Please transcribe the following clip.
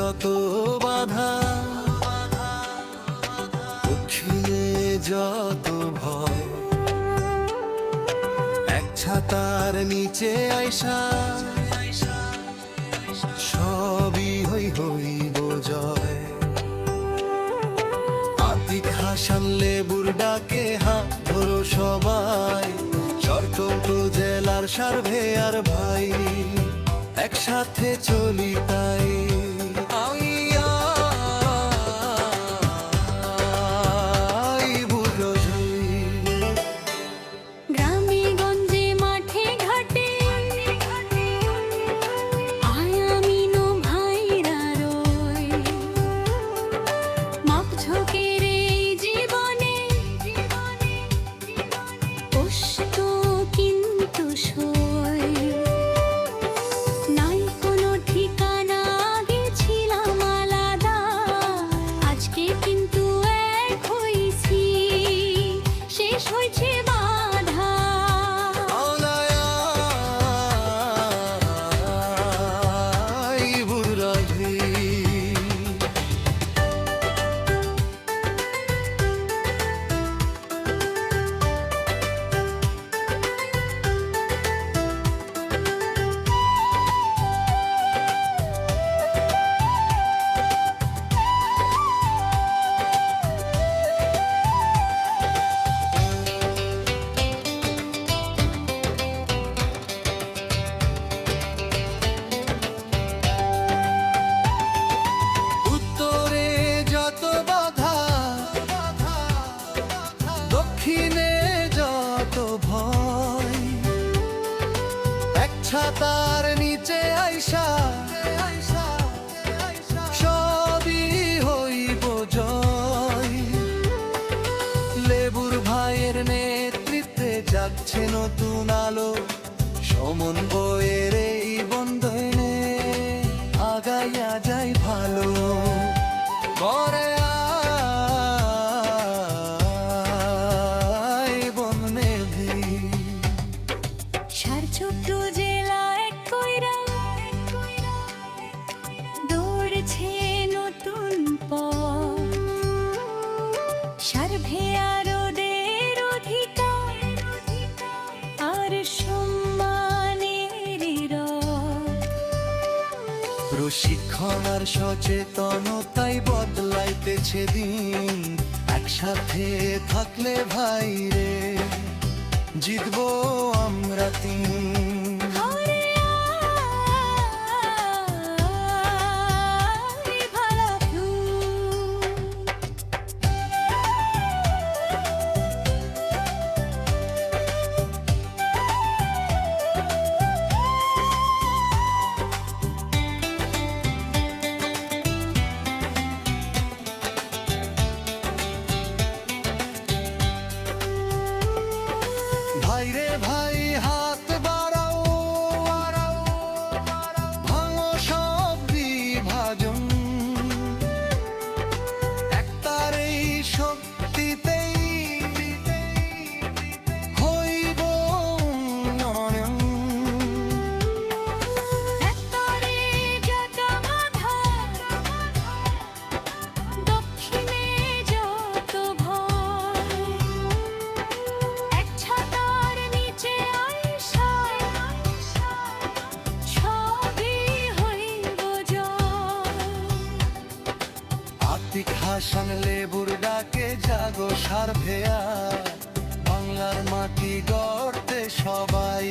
যত বাধা, দক্ষিণে যত ভয়, এক ছাতার নিচে আইসা সবই হইব জয়। আতিক হাসান লেবুর ডাকে হাত ধরো সবাই, চট্টগ্রাম জেলার সার্ভেয়ার ভাই, একসাথে চলি তাই। ছাতার নিচে আইসা সবই হইব জয়। লেবুর ভাইয়ের নেতৃত্বে যাচ্ছে নতুন আলো, সমন্বয়ের এই বন্ধনে আগাইয়া যায় ভালো করে। প্রশিক্ষণ আর সচেতনতাই বদলাইতেছে দিন, একসাথে থাকলে ভাই রে জিতবো আমরা তিন। ভাইরে ভাই হাত বাড়াও, ভাঙো সব বিভাজন, একতার এই শক্তিতেই হইব উন্নয়ন। দক্ষিণে যত ভয়, এক ছাতার নিচে আইসা সবই হইব জয়। আতিক হাসান লেবুর ডাকে জাগো সার্ভেয়ার, বাংলার মাটি গড়তে সবাই।